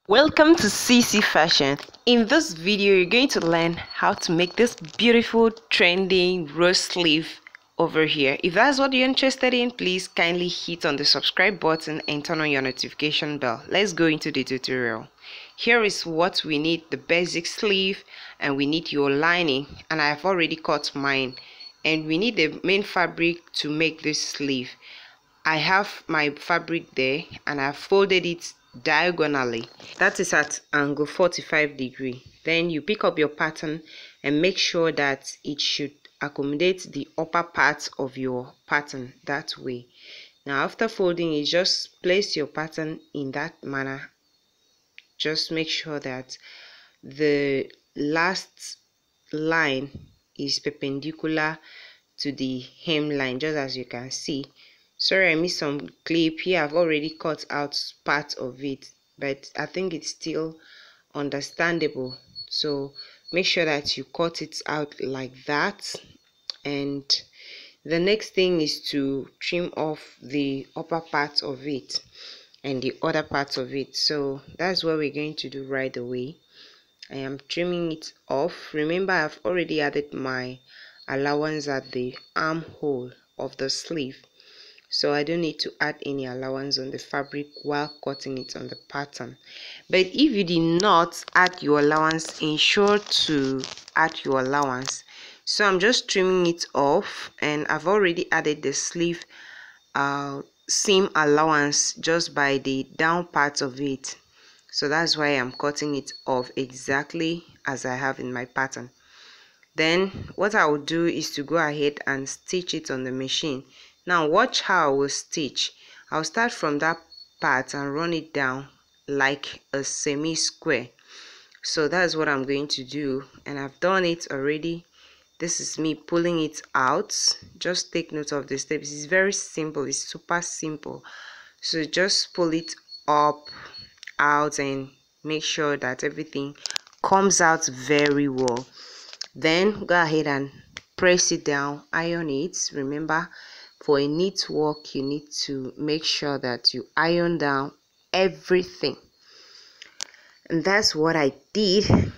Welcome to CC Fashion. In this video, you're going to learn how to make this beautiful trending rose sleeve over here. If that's what you're interested in, please kindly hit on the subscribe button and turn on your notification bell. Let's go into the tutorial. Here is what we need: the basic sleeve, and we need your lining, and I've already cut mine, and we need the main fabric to make this sleeve. I have my fabric there and I've folded it diagonally, that is at angle 45 degrees. Then you pick up your pattern and make sure that it should accommodate the upper part of your pattern that way. Now after folding it, just place your pattern in that manner. Just make sure that the last line is perpendicular to the hemline, just as you can see. Sorry, I missed some clip here. I've already cut out part of it, but I think it's still understandable. So make sure that you cut it out like that. And the next thing is to trim off the upper part of it and the other parts of it. So that's what we're going to do right away. I am trimming it off. Remember, I've already added my allowance at the armhole of the sleeve, so I don't need to add any allowance on the fabric while cutting it on the pattern. But if you did not add your allowance, ensure to add your allowance. So I'm just trimming it off, and I've already added the sleeve seam allowance just by the down part of it. So that's why I'm cutting it off exactly as I have in my pattern. Then what I will do is to go ahead and stitch it on the machine. Now watch how I will stitch. I'll start from that part and run it down like a semi-square. So that's what I'm going to do, and I've done it already. This is me pulling it out. Just take note of the steps. It's very simple. It's super simple. So just pull it up, out, and make sure that everything comes out very well. Then go ahead and press it down, iron it. Remember, for a neat work you need to make sure that you iron down everything, and that's what I did.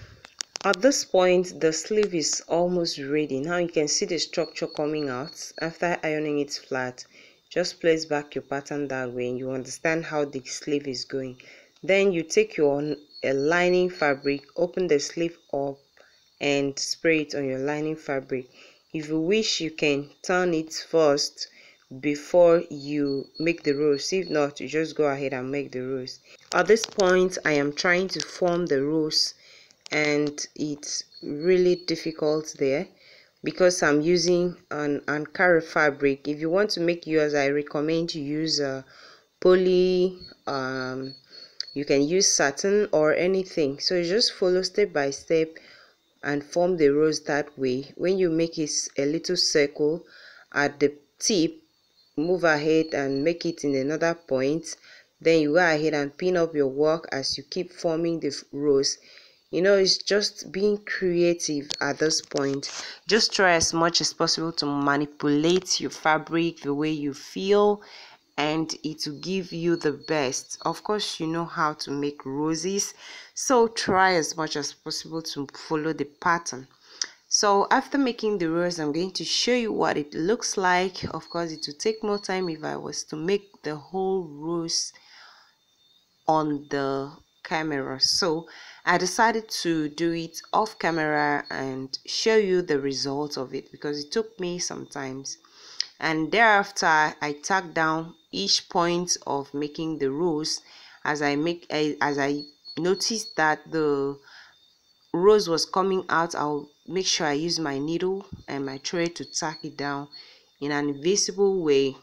At this point the sleeve is almost ready. Now you can see the structure coming out after ironing it flat. Just place back your pattern that way and you understand how the sleeve is going. Then you take your lining fabric, open the sleeve up and spray it on your lining fabric. If you wish, you can turn it first before you make the rows. If not, you just go ahead and make the rows. At this point I am trying to form the rows, and it's really difficult there because I'm using an Ankara fabric. If you want to make yours, I recommend you use a poly, you can use satin or anything. So you just follow step by step and form the rows that way. When you make it a little circle at the tip, move ahead and make it in another point. Then you go ahead and pin up your work as you keep forming the rows. You know, it's just being creative at this point. Just try as much as possible to manipulate your fabric the way you feel, and it will give you the best. Of course, you know how to make roses, so try as much as possible to follow the pattern. So after making the rose, I'm going to show you what it looks like. Of course, it would take more time if I was to make the whole rose on the camera, so I decided to do it off camera and show you the result of it, because it took me some time. And thereafter I tack down each point of making the rose. As I noticed that the rose was coming out, I'll make sure I use my needle and my thread to tack it down in an invisible way.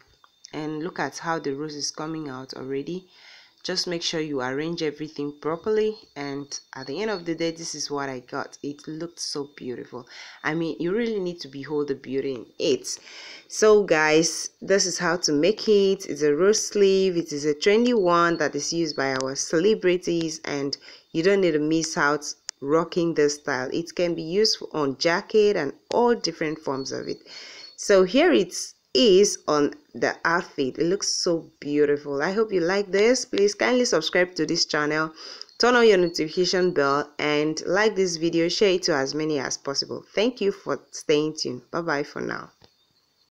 And look at how the rose is coming out already. Just make sure you arrange everything properly, and at the end of the day, this is what I got. It looked so beautiful. I mean, you really need to behold the beauty in it. So guys, this is how to make it. It's a rose sleeve. It is a trendy one that is used by our celebrities, and you don't need to miss out rocking this style. It can be used on jacket and all different forms of it. So here it is on the outfit. It looks so beautiful. I hope you like this. Please kindly subscribe to this channel, turn on your notification bell, and like this video, share it to as many as possible. Thank you for staying tuned. Bye bye for now.